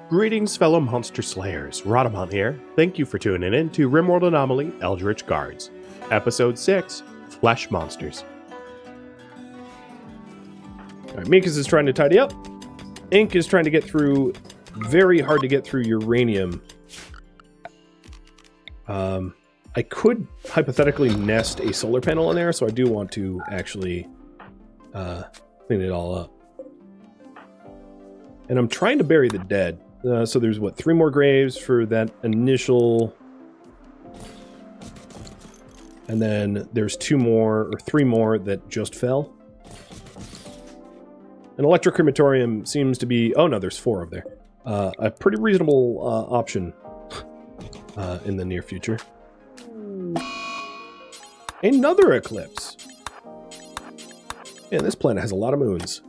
Greetings, fellow monster slayers. Rhadamant here. Thank you for tuning in to RimWorld Anomaly Eldritch Guards, Episode 6, Flesh Monsters. Alright, Mikas is trying to tidy up. Ink is trying to get through very hard to get through uranium. I could hypothetically nest a solar panel in there, so I do want to actually clean it all up. And I'm trying to bury the dead. So there's, what, 3 more graves for that initial... And then there's 2 more, or 3 more that just fell. An electrocrematorium seems to be... Oh, no, there's 4 of there. A pretty reasonable option in the near future. Another eclipse! Man, this planet has a lot of moons.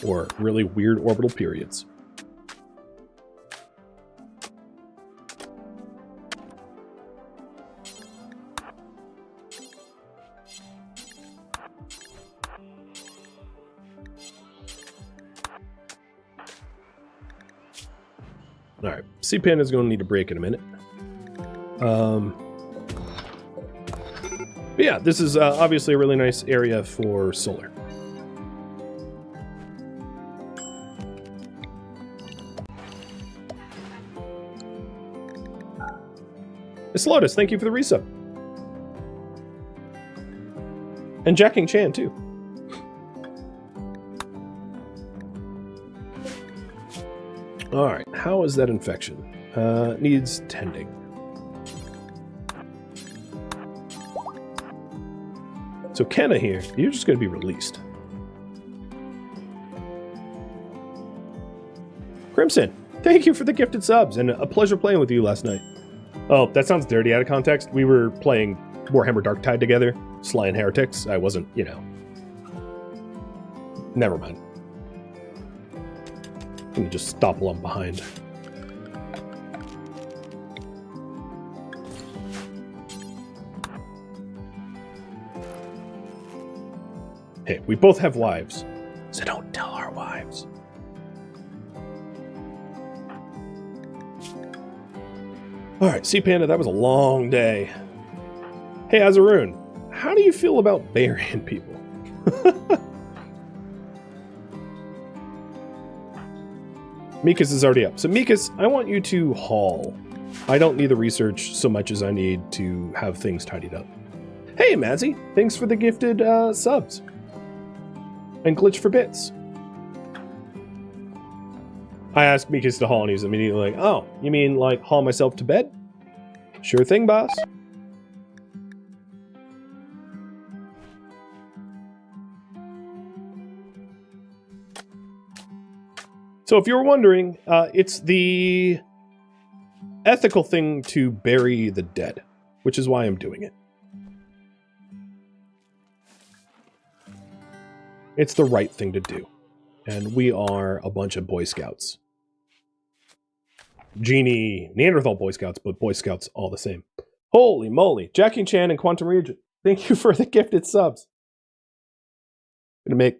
Or really weird orbital periods. Alright, C-Pan is going to need a break in a minute. But yeah, this is obviously a really nice area for solar. Miss Lotus, thank you for the resub. And Jacking Chan, too. Alright, how is that infection? Needs tending. So Kenna here, you're just going to be released. Crimson, thank you for the gifted subs, and a pleasure playing with you last night. Oh, that sounds dirty out of context. We were playing Warhammer Darktide together, slaying heretics. I wasn't, you know. Never mind. I'm gonna just stop while I'm behind. Hey, we both have wives, so don't tell our wives. Alright, Sea Panda, that was a long day. Hey, Azaroon, how do you feel about burying people? Mikas is already up. So Mikas, I want you to haul. I don't need the research so much as I need to have things tidied up. Hey, Mazzy, thanks for the gifted subs. And Glitch for bits. I asked Mikas to haul, and he's immediately like, oh, you mean like haul myself to bed? Sure thing, boss. So if you're wondering, it's the ethical thing to bury the dead, which is why I'm doing it. It's the right thing to do. And we are a bunch of Boy Scouts. Genie, Neanderthal Boy Scouts, but Boy Scouts all the same. Holy moly. Jackie Chan and Quantum Region, thank you for the gifted subs. Gonna make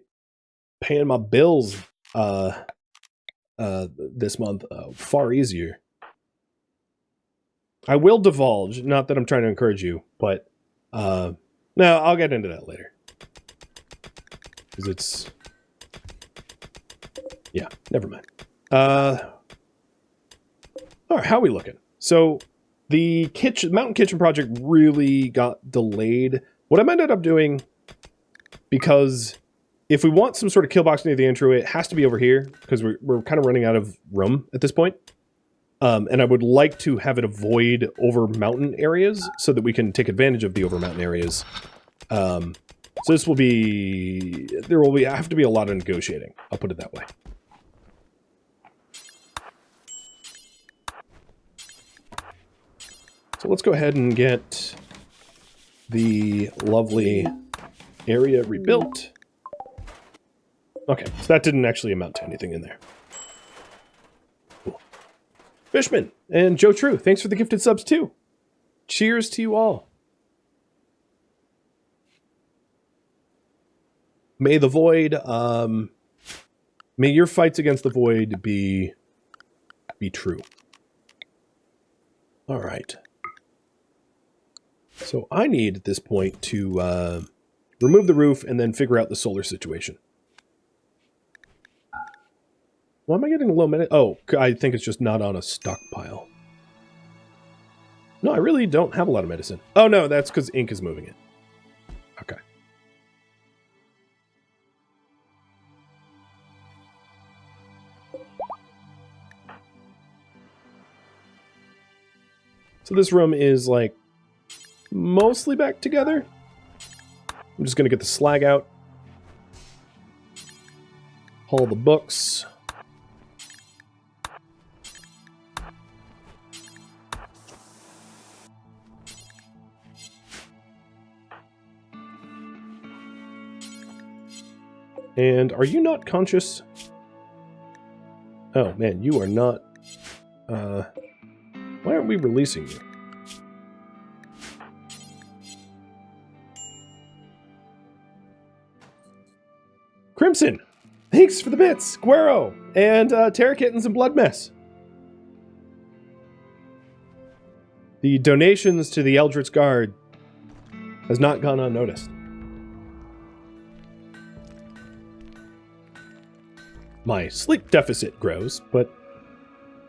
paying my bills this month far easier. I will divulge, not that I'm trying to encourage you, but no, I'll get into that later. Because it's... Yeah, never mind. Alright, how are we looking? So, the Mountain Kitchen project really got delayed. What I ended up doing, because if we want some sort of kill box near the intro, it has to be over here, because we're kind of running out of room at this point. And I would like to have it avoid over mountain areas, so that we can take advantage of the over mountain areas. So this will be... There will have to be a lot of negotiating, I'll put it that way. So let's go ahead and get the lovely area rebuilt. Okay, so that didn't actually amount to anything in there. Cool. Fishman and Joe True, thanks for the gifted subs too. Cheers to you all. May the Void May your fights against the void be true. All right. So I need at this point to remove the roof and then figure out the solar situation. Why am I getting a low minute? Oh, I think it's just not on a stockpile. No, I really don't have a lot of medicine. Oh no, that's because ink is moving it. Okay. So this room is like mostly back together. I'm just going to get the slag out. Haul the books. And are you not conscious? Oh man, you are not. Why aren't we releasing you? Crimson! Thanks for the bits! Guero! And Terra Kittens and Blood Mess. The donations to the Eldritch Guard has not gone unnoticed. My sleep deficit grows, but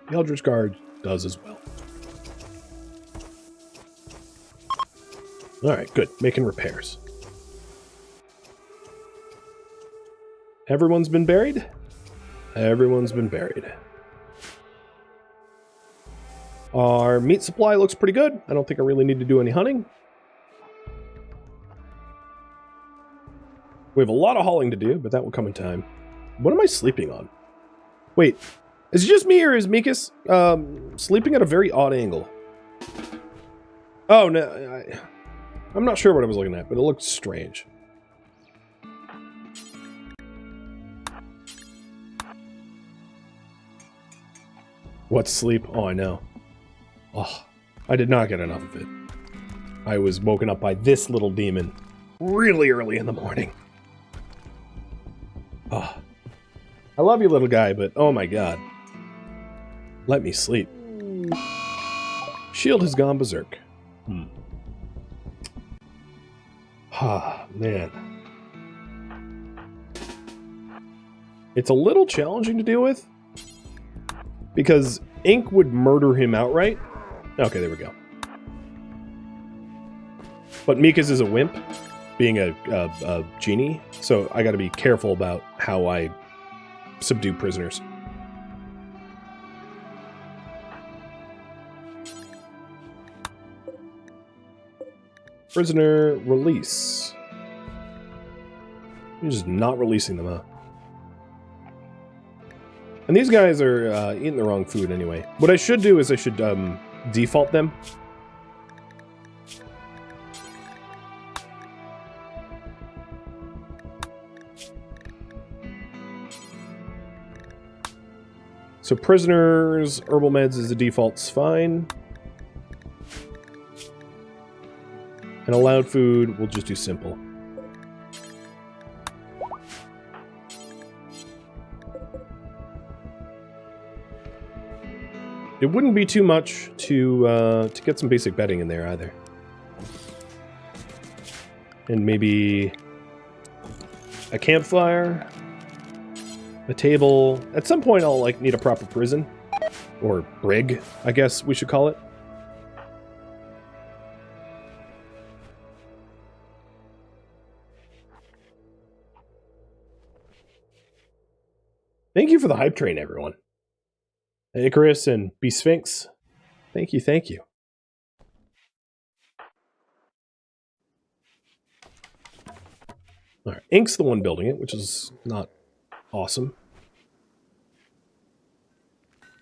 the Eldritch Guard does as well. Alright, good. Making repairs. Everyone's been buried? Everyone's been buried. Our meat supply looks pretty good. I don't think I really need to do any hunting. We have a lot of hauling to do, but that will come in time. What am I sleeping on? Wait, is it just me or is Mikas sleeping at a very odd angle? Oh, no, I'm not sure what I was looking at, but it looked strange. What's sleep? Oh, I know. Oh, I did not get enough of it. I was woken up by this little demon really early in the morning. Oh. I love you, little guy, but oh my god. Let me sleep. Shield has gone berserk. Ah, man. It's a little challenging to deal with, because ink would murder him outright. Okay, there we go. But Mikas is a wimp, being a genie, so I gotta be careful about how I subdue prisoners. Prisoner release. You're just not releasing them, huh? And these guys are eating the wrong food anyway. What I should do is I should default them. So prisoners, herbal meds as the default's fine. And allowed food, we'll just do simple. It wouldn't be too much to get some basic bedding in there either. And maybe a campfire. A table. At some point I'll like need a proper prison. Or brig, I guess we should call it. Thank you for the hype train, everyone. Icarus and B-Sphinx. Thank you, thank you. Alright, Ink's the one building it, which is not awesome.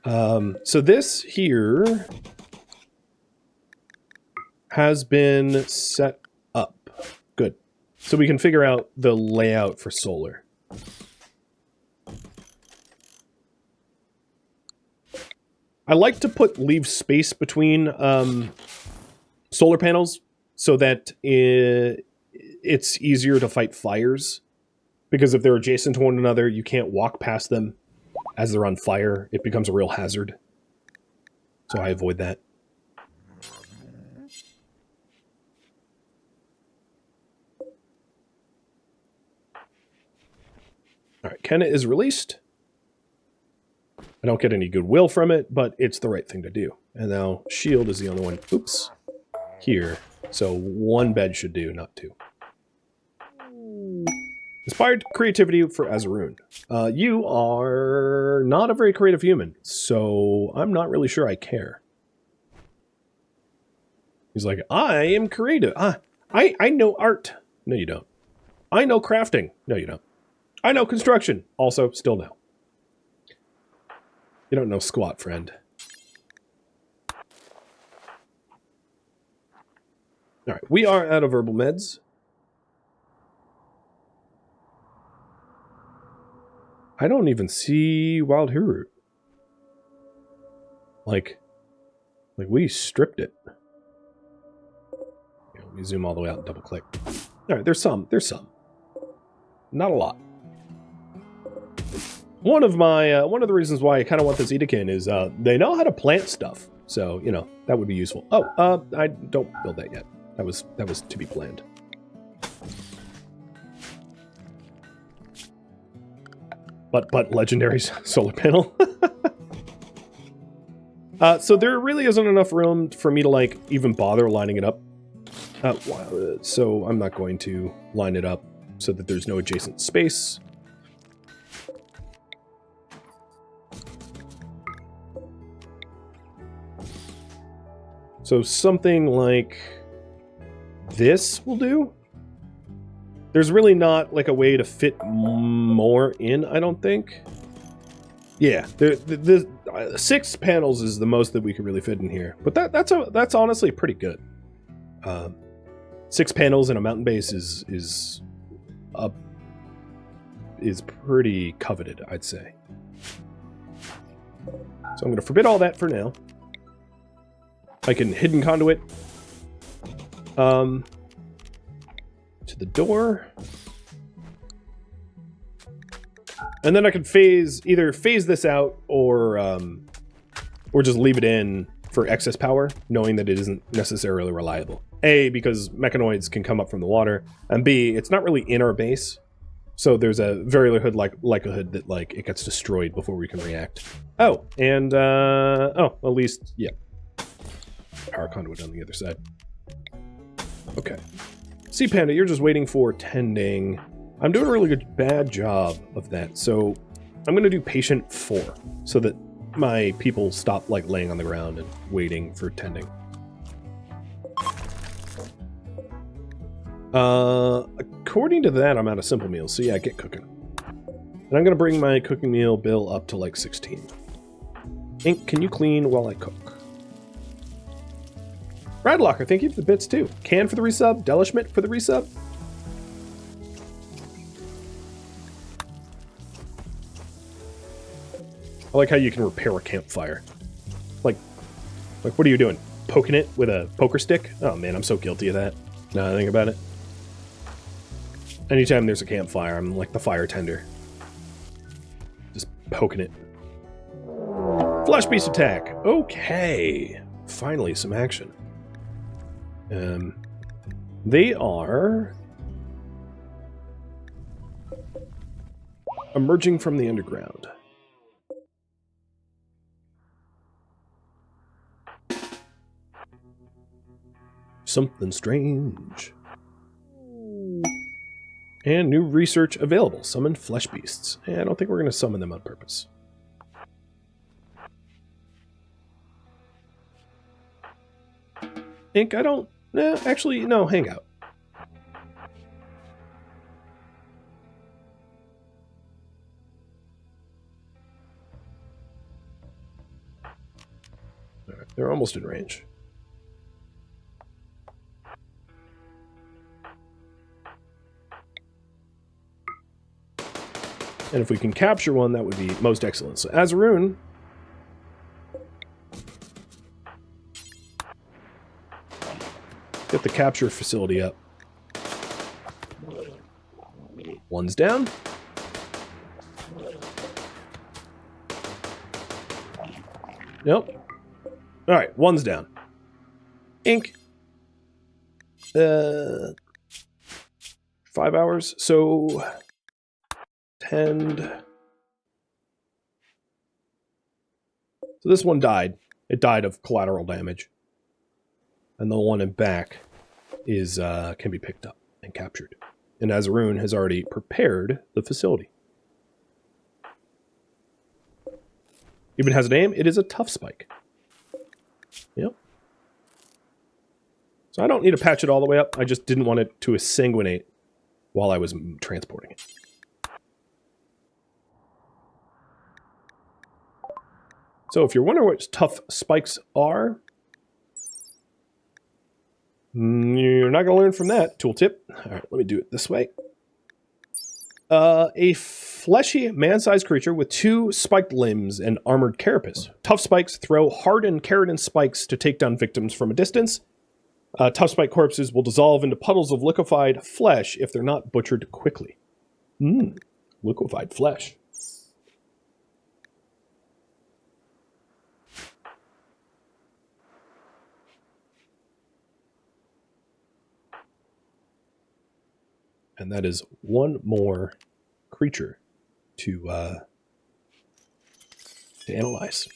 So this here has been set up. Good. So we can figure out the layout for solar. I like to leave space between solar panels so that it's easier to fight fires. Because if they're adjacent to one another, you can't walk past them as they're on fire. It becomes a real hazard. So I avoid that. All right, Kenna is released. I don't get any goodwill from it, but it's the right thing to do. And now shield is the only one. Oops. Here. So one bed should do, not two. Inspired creativity for Azarun. You are not a very creative human, so I'm not really sure I care. He's like, I am creative. I know art. No, you don't. I know crafting. No, you don't. I know construction. Also, still no. You don't know squat, friend. All right, we are out of herbal meds. I don't even see wild hairroot. Like we stripped it. Here, let me zoom all the way out and double click. All right, there's some. Not a lot. One of the reasons why I kind of want this Edekin is they know how to plant stuff, so you know that would be useful. Oh, I don't build that yet. That was to be planned. But legendary solar panel. So there really isn't enough room for me to like even bother lining it up. So I'm not going to line it up so that there's no adjacent space. So something like this will do. There's really not like a way to fit more in, I don't think. Yeah, the 6 panels is the most that we could really fit in here, but that's honestly pretty good. 6 panels in a mountain base is pretty coveted, I'd say. So I'm going to forbid all that for now. I can hidden conduit to the door. And then I can either phase this out or just leave it in for excess power, knowing that it isn't necessarily reliable. A, because mechanoids can come up from the water, and B, it's not really in our base, so there's a very likelihood that like it gets destroyed before we can react. Oh, and at least yeah, power conduit on the other side. Okay, Sea Panda, you're just waiting for tending. I'm doing a really bad job of that, so I'm going to do patient 4 so that my people stop like laying on the ground and waiting for tending. According to that, I'm out of simple meals, so yeah, get cooking. And I'm going to bring my cooking meal bill up to like 16. Ink, can you clean while I cook? Radlocker, thank you for the bits too. Can for the resub, Delishment for the resub. I like how you can repair a campfire. Like what are you doing? Poking it with a poker stick? Oh man, I'm so guilty of that. Now I think about it. Anytime there's a campfire, I'm like the fire tender. Just poking it. Flesh beast attack. Okay. Finally, some action. They are emerging from the underground. Something strange. And new research available. Summon flesh beasts. I don't think we're going to summon them on purpose. Ink, I don't... actually, no, hang out. All right, they're almost in range. And if we can capture one, that would be most excellent. So Azarun, get the capture facility up. 1 One's down. Nope. All right, one's down. Ink. 5 hours, so 10. So this one died. It died of collateral damage. And the one in back is can be picked up and captured. And Azarun has already prepared the facility. Even has a name. It is a tough spike. Yep. So I don't need to patch it all the way up. I just didn't want it to sanguinate while I was transporting it. So if you're wondering what tough spikes are, you're not going to learn from that tooltip. All right, let me do it this way. A fleshy, man-sized creature with 2 spiked limbs and armored carapace. Tough spikes throw hardened keratin spikes to take down victims from a distance. Tough spike corpses will dissolve into puddles of liquefied flesh if they're not butchered quickly. Liquefied flesh. And that is one more creature to analyze.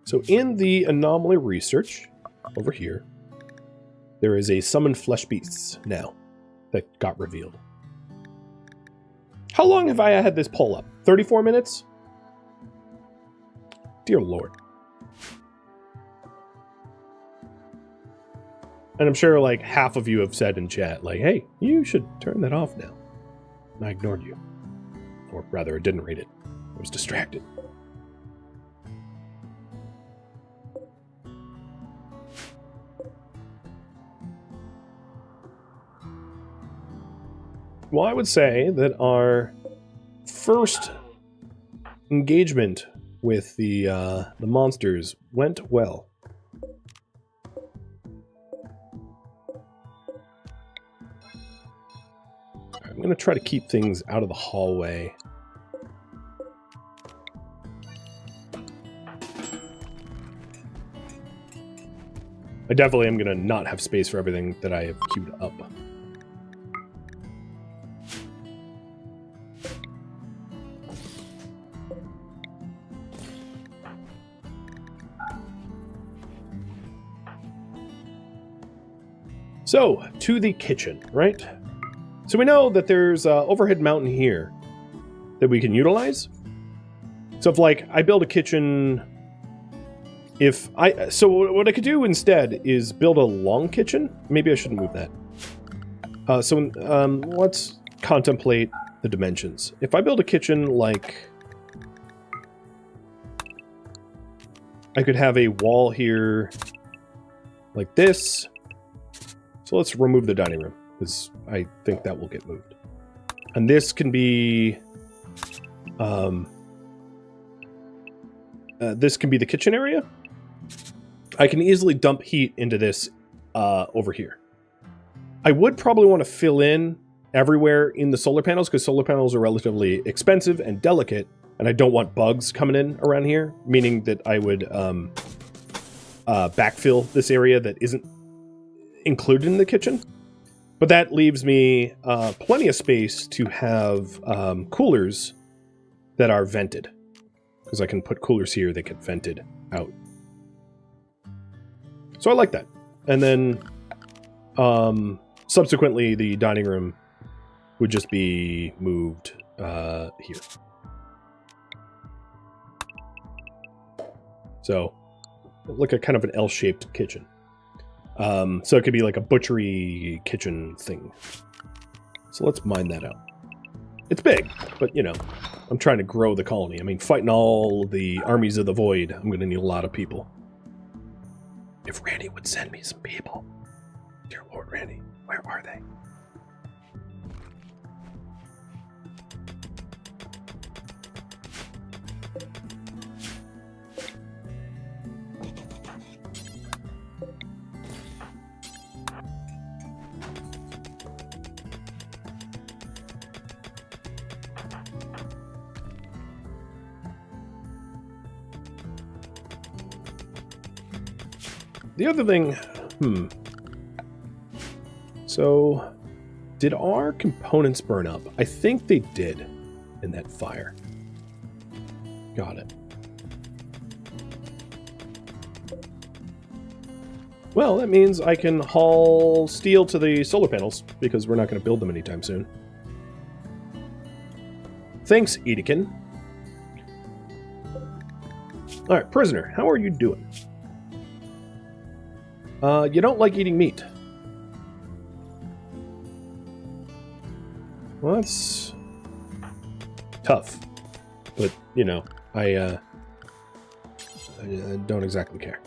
So in the anomaly research over here, there is a summoned flesh beasts now that got revealed. How long have I had this poll up? 34 minutes? Dear Lord. And I'm sure like half of you have said in chat, like, hey, you should turn that off now. And I ignored you. Or rather, I didn't read it. I was distracted. Well, I would say that our first engagement with the monsters went well. I'm going to try to keep things out of the hallway. I definitely am going to not have space for everything that I have queued up. So, to the kitchen, right? So we know that there's an overhead mountain here that we can utilize. So if, like, I build a kitchen... So what I could do instead is build a long kitchen. Maybe I shouldn't move that. Let's contemplate the dimensions. If I build a kitchen like... I could have a wall here like this. So let's remove the dining room, because I think that will get moved. And this can be... this can be the kitchen area. I can easily dump heat into this over here. I would probably want to fill in everywhere in the solar panels, because solar panels are relatively expensive and delicate, and I don't want bugs coming in around here, meaning that I would backfill this area that isn't included in the kitchen. But that leaves me plenty of space to have coolers that are vented, because I can put coolers here that get vented out. So I like that. And then subsequently the dining room would just be moved here. So look at kind of an L-shaped kitchen. So it could be like a butchery kitchen thing. So let's mine that out. It's big, but you know, I'm trying to grow the colony. I mean, fighting all the armies of the void, I'm going to need a lot of people. If Randy would send me some people. Dear Lord Randy, where are they? the other thing... So, did our components burn up? I think they did in that fire. Got it. Well, that means I can haul steel to the solar panels, because we're not going to build them anytime soon. Thanks, Edekin. Alright, prisoner, how are you doing? You don't like eating meat. Well, that's tough. But, you know, I don't exactly care.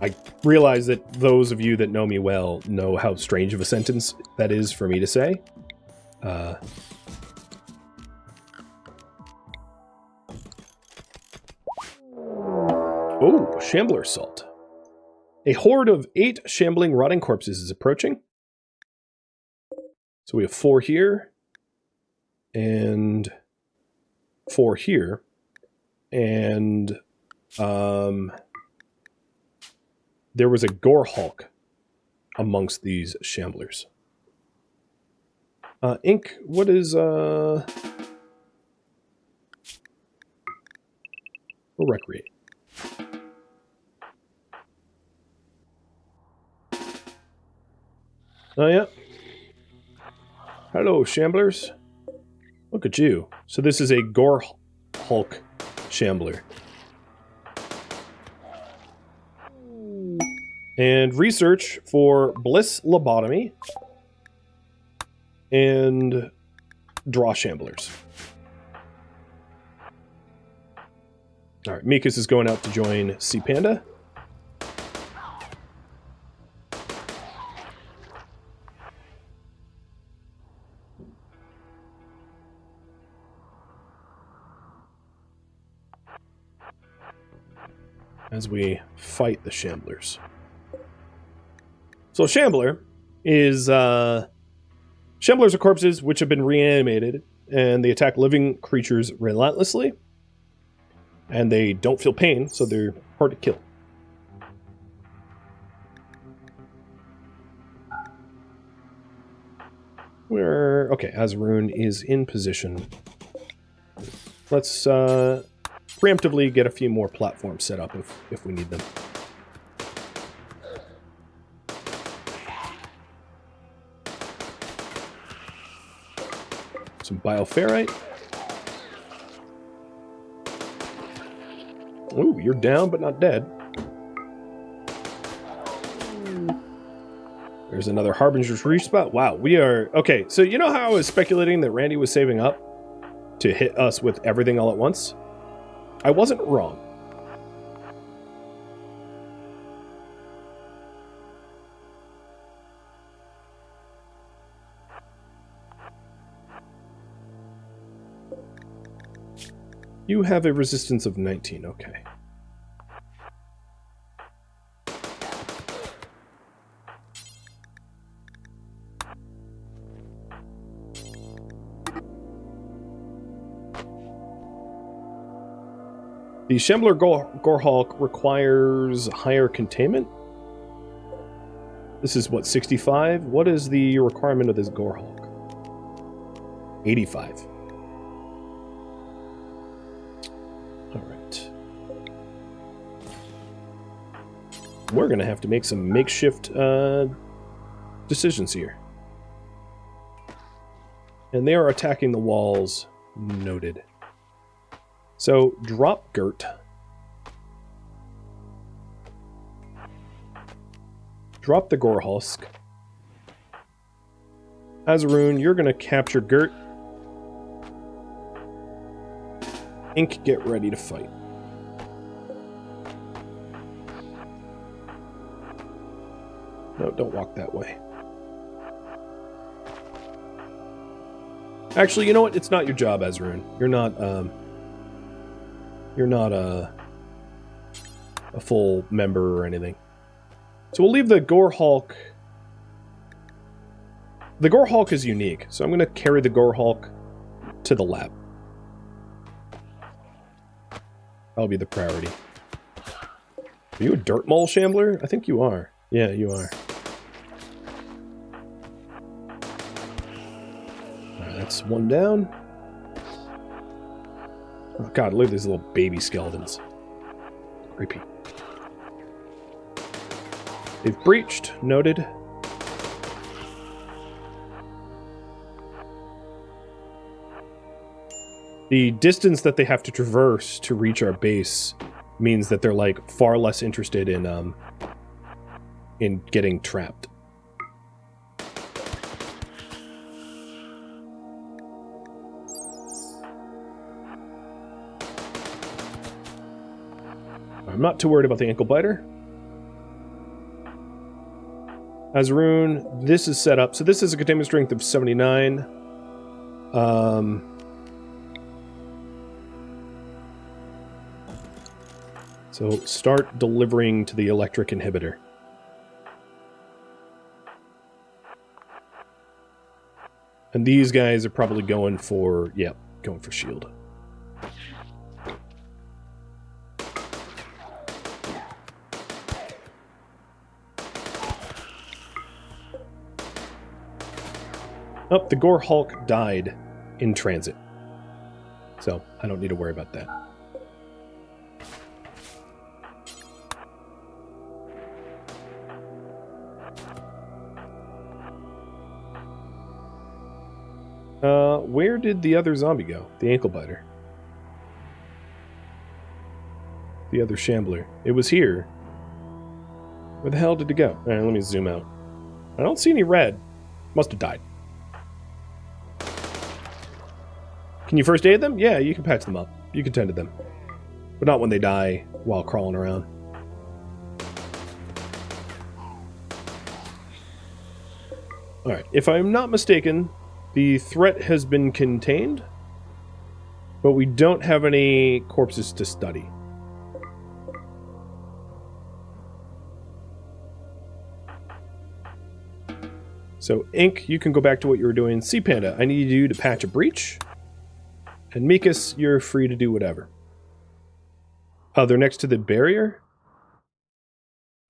I realize that those of you that know me well know how strange of a sentence that is for me to say. Oh, Shambler Salt. A horde of 8 shambling, rotting corpses is approaching. So we have 4 here, and 4 here, and there was a Gore Hulk amongst these shamblers. Ink, what is, we'll recreate. Oh, yeah. Hello, shamblers. Look at you. So this is a Gore Hulk shambler. And research for bliss lobotomy and draw shamblers. All right, Mikas is going out to join Sea Panda. As we fight the shamblers. So Shambler is, Shamblers are corpses which have been reanimated, and they attack living creatures relentlessly, and they don't feel pain, so they're hard to kill. Okay, Azarun is in position. Let's, preemptively get a few more platforms set up if we need them. Some bioferrite. Ooh, you're down but not dead. There's another Harbinger's Reach spot. Wow, we are... Okay, so you know how I was speculating that Randy was saving up to hit us with everything all at once? I wasn't wrong. You have a resistance of 19, okay. The Shambler Gore Hulk requires higher containment. This is what, 65? What is the requirement of this Gore Hulk? 85. Alright. We're going to have to make some makeshift decisions here. And they are attacking the walls. Noted. So, drop Gert. Drop the Gore Husk. Azarun, you're going to capture Gert. Ink, get ready to fight. No, don't walk that way. Actually, you know what? It's not your job, Azarun. You're not a full member or anything. So we'll leave the Gore Hulk. The Gore Hulk is unique, so I'm going to carry the Gore Hulk to the lab. That'll be the priority. Are you a dirt mole shambler? I think you are. Yeah, you are. Alright, that's one down. Oh god, look at these little baby skeletons. Creepy. They've breached. Noted. The distance that they have to traverse to reach our base means that they're like far less interested in getting trapped. I'm not too worried about the ankle biter. Azarun, this is set up. So this is a containment strength of 79. So start delivering to the electric inhibitor. And these guys are probably going for, yeah, going for shield. Oh, the Gore Hulk died in transit. So I don't need to worry about that. Where did the other zombie go? The ankle biter. The other shambler. It was here. Where the hell did it go? Alright, let me zoom out. I don't see any red. Must have died. Can you first aid them? Yeah, you can patch them up. You can tend to them. But not when they die while crawling around. Alright, if I'm not mistaken, the threat has been contained, but we don't have any corpses to study. So, Ink, you can go back to what you were doing. Sea Panda, I need you to patch a breach. And Mikas, you're free to do whatever. Oh, they're next to the barrier?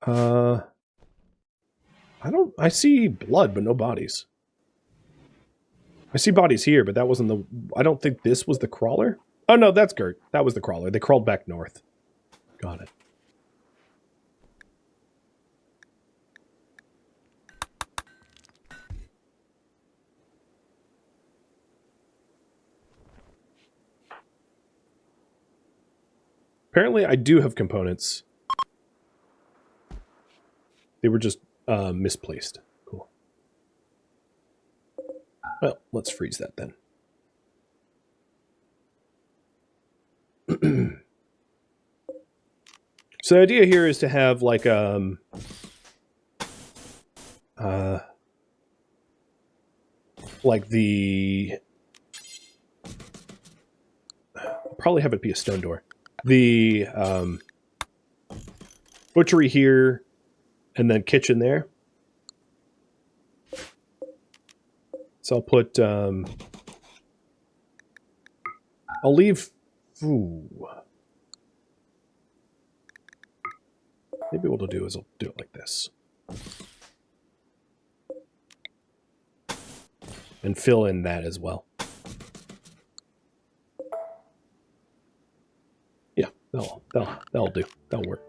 I see blood, but no bodies. I see bodies here, but that wasn't the... I don't think this was the crawler. Oh, no, that's Gert. That was the crawler. They crawled back north. Got it. Apparently, I do have components. They were just misplaced. Cool. Well, let's freeze that then. So the idea here is to have like the probably have it be a stone door. The butchery here, and then kitchen there. So I'll put, I'll leave, ooh. Maybe what I'll do is I'll do it like this. And fill in that as well. Yeah, that'll do. That'll work.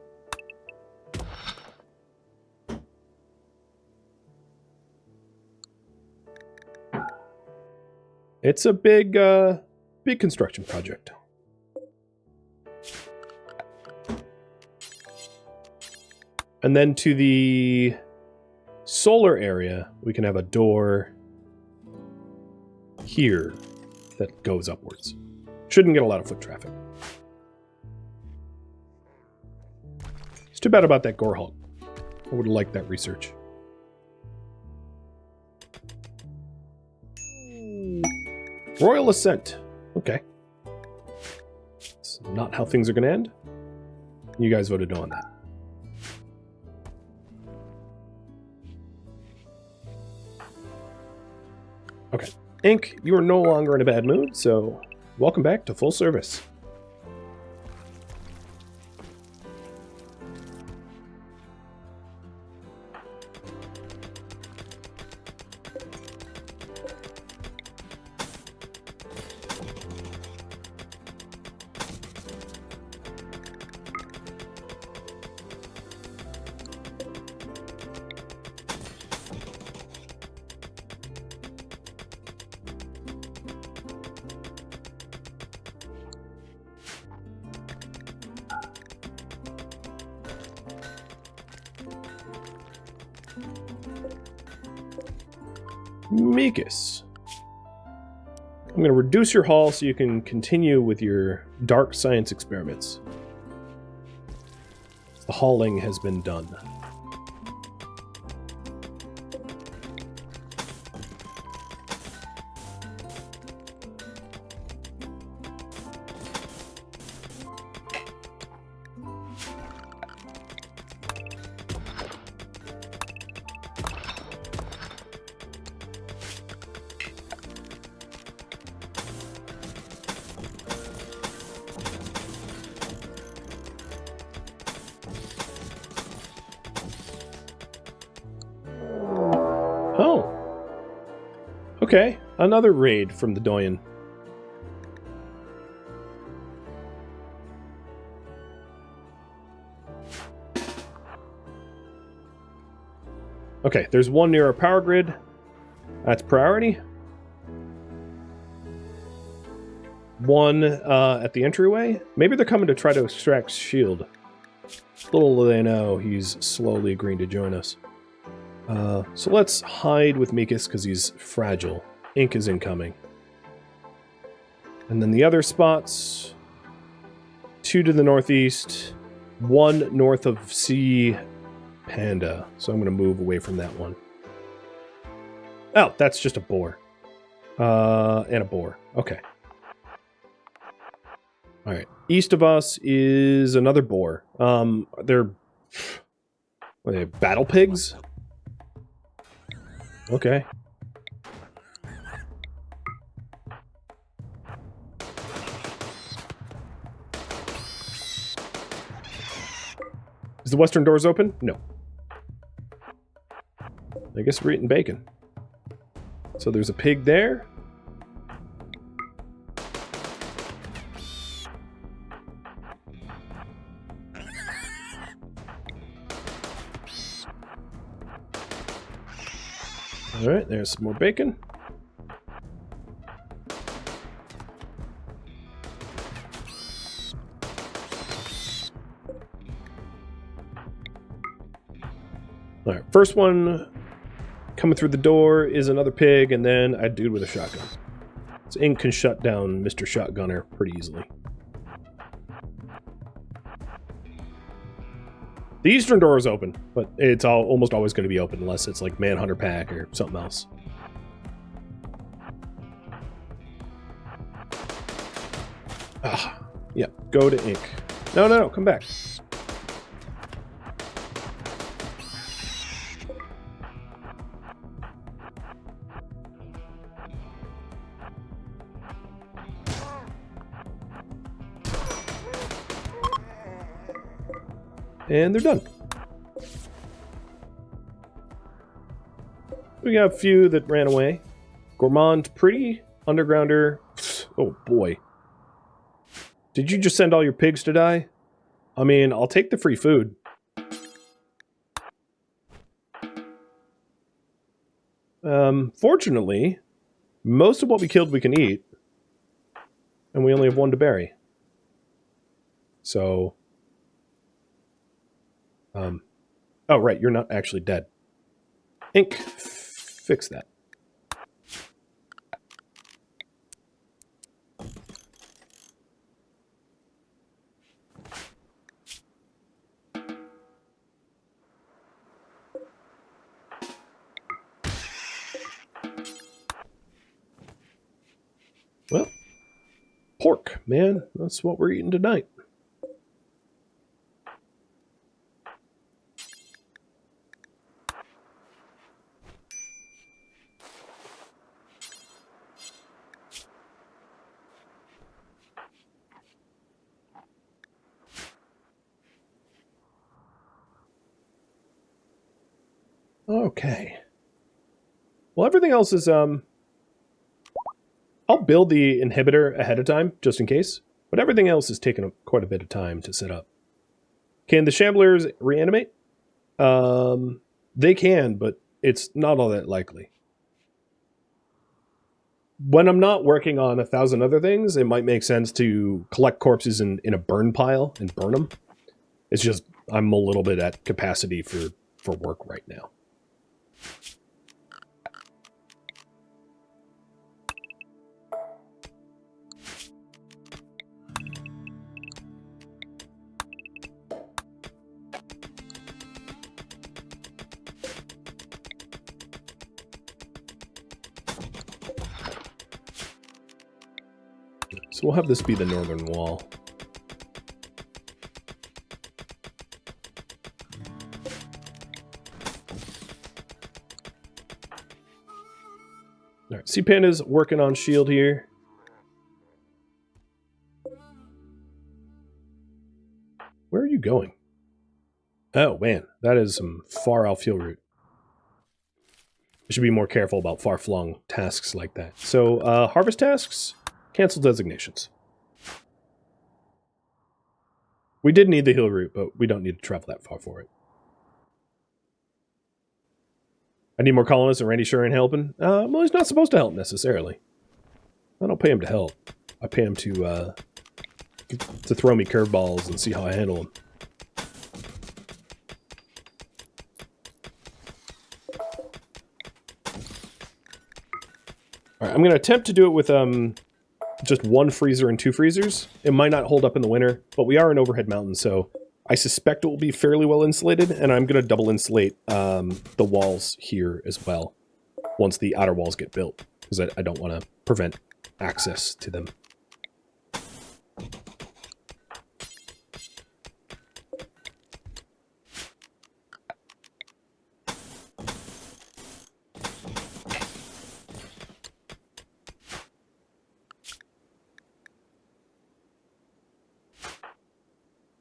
It's a big construction project. And then to the solar area, we can have a door here that goes upwards. Shouldn't get a lot of foot traffic. It's too bad about that Gore Hulk. I would have liked that research. Royal Ascent. Okay. It's not how things are going to end. You guys voted no on that. Okay. Ink, you are no longer in a bad mood, so welcome back to full service. Mikas. I'm going to reduce your haul so you can continue with your dark science experiments. The hauling has been done. Oh. Okay, another raid from the Doyen. Okay, there's one near our power grid. That's priority. One at the entryway. Maybe they're coming to try to extract shield. Little do they know, he's slowly agreeing to join us. So let's hide with Mikas because he's fragile. Ink is incoming. And then the other spots. 2 to the northeast. 1 north of Sea Panda. So I'm going to move away from that one. Oh, that's just a boar. And a boar. Okay. Alright. East of us is another boar. They're battle pigs? Okay. Is the western doors open? No. I guess we're eating bacon. So there's a pig there. Alright, there's some more bacon. Alright, first one coming through the door is another pig, and then a dude with a shotgun. So Ink can shut down Mr. Shotgunner pretty easily. The eastern door is open, but it's almost always going to be open unless it's like Manhunter Pack or something else. Ah, yeah, go to Ink. No, come back. And they're done. We got a few that ran away. Gourmand, pretty. Undergrounder. Oh boy. Did you just send all your pigs to die? I mean, I'll take the free food. Fortunately, most of what we killed we can eat. And we only have 1 to bury. So... oh, right, you're not actually dead. Ink, fix that. Well, pork, man. That's what we're eating tonight. Okay. Well, everything else is, I'll build the inhibitor ahead of time, just in case. But everything else is taking quite a bit of time to set up. Can the Shamblers reanimate? They can, but it's not all that likely. When I'm not working on 1,000 other things, it might make sense to collect corpses in a burn pile and burn them. It's just, I'm a little bit at capacity for work right now. So we'll have this be the northern wall. All right, Sea Panda's working on shield here. Where are you going? Oh, man, that is some far-out fuel route. I should be more careful about far-flung tasks like that. So, harvest tasks, cancel designations. We did need the hill route, but we don't need to travel that far for it. I need more colonists and Randy Shurin helping. Well, he's not supposed to help necessarily. I don't pay him to help. I pay him to throw me curveballs and see how I handle them. All right, I'm going to attempt to do it with just one freezer and 2 freezers. It might not hold up in the winter, but we are an overhead mountain, so I suspect it will be fairly well insulated, and I'm going to double insulate the walls here as well once the outer walls get built, because I don't want to prevent access to them.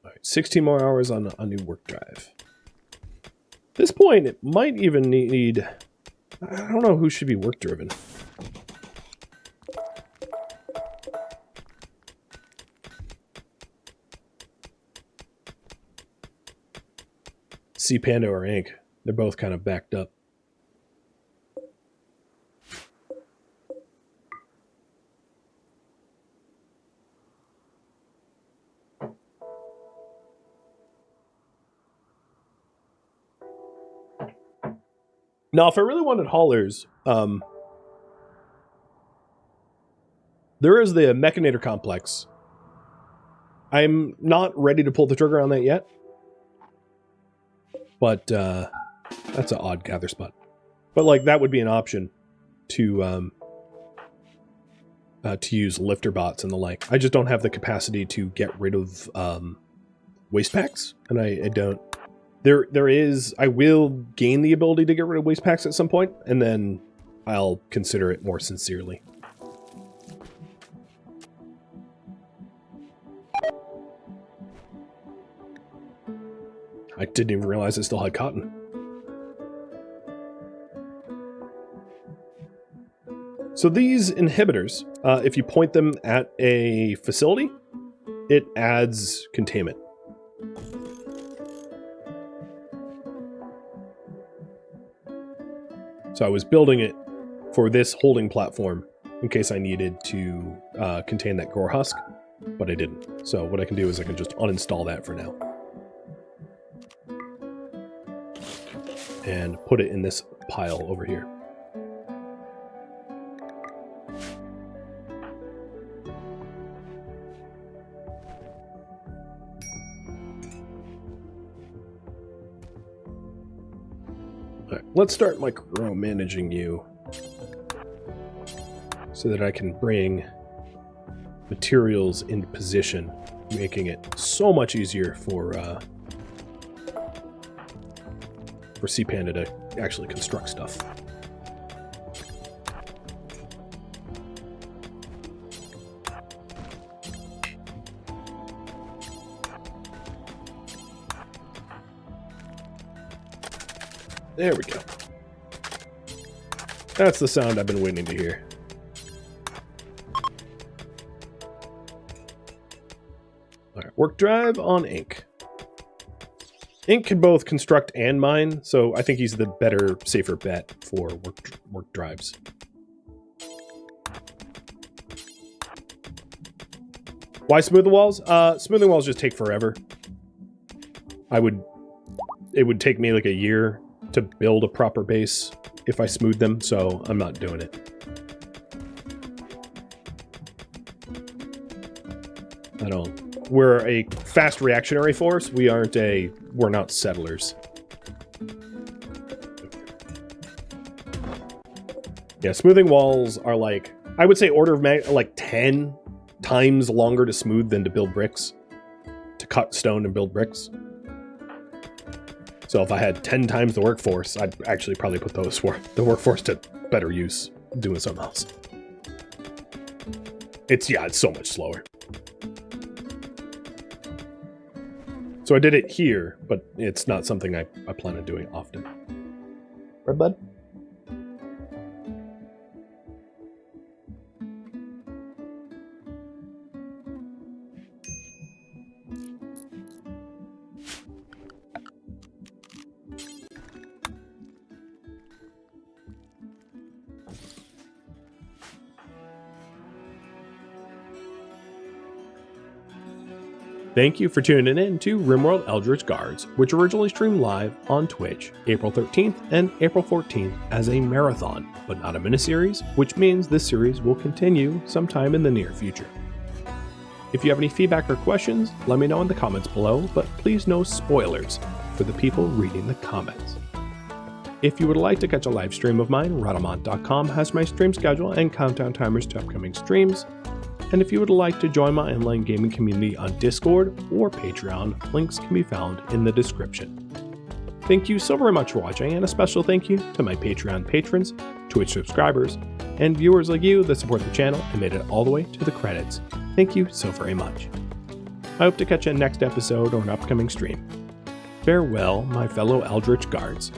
All right, 16 more hours on a new work drive. At this point, it might even need... I don't know who should be work-driven. Sea Panda or Ink. They're both kind of backed up. Now, if I really wanted haulers, there is the Mechanator Complex. I'm not ready to pull the trigger on that yet. But that's an odd gather spot. But like that would be an option to use lifter bots and the like. I just don't have the capacity to get rid of waste packs, and I don't. There is. I will gain the ability to get rid of waste packs at some point, and then I'll consider it more sincerely. I didn't even realize I still had cotton. So these inhibitors, if you point them at a facility, it adds containment. So I was building it for this holding platform in case I needed to contain that gore husk, but I didn't. So what I can do is I can just uninstall that for now. And put it in this pile over here. All right, let's start micromanaging you so that I can bring materials into position, making it so much easier for Sea Panda to actually construct stuff. There we go. That's the sound I've been waiting to hear. All right, work drive on Ink. Ink can both construct and mine, so I think he's the better, safer bet for work drives. Why smooth the walls? Smoothing walls just take forever. It would take me like a year to build a proper base if I smooth them, so I'm not doing it. I don't. We're a fast reactionary force. We're not settlers. Yeah, smoothing walls are like, I would say order of like 10 times longer to smooth than to build bricks, to cut stone and build bricks. So if I had 10 times the workforce, I'd actually probably put the workforce to better use doing something else. It's so much slower. So I did it here, but it's not something I plan on doing often. Right, bud? Thank you for tuning in to RimWorld Eldritch Guards, which originally streamed live on Twitch April 13th and April 14th as a marathon, but not a miniseries, which means this series will continue sometime in the near future. If you have any feedback or questions, let me know in the comments below, but please no spoilers for the people reading the comments. If you would like to catch a live stream of mine, Rhadamant.com has my stream schedule and countdown timers to upcoming streams. And if you would like to join my online gaming community on Discord or Patreon, links can be found in the description. Thank you so very much for watching, and a special thank you to my Patreon patrons, Twitch subscribers, and viewers like you that support the channel and made it all the way to the credits. Thank you so very much. I hope to catch you in next episode or an upcoming stream. Farewell, my fellow Eldritch Guards.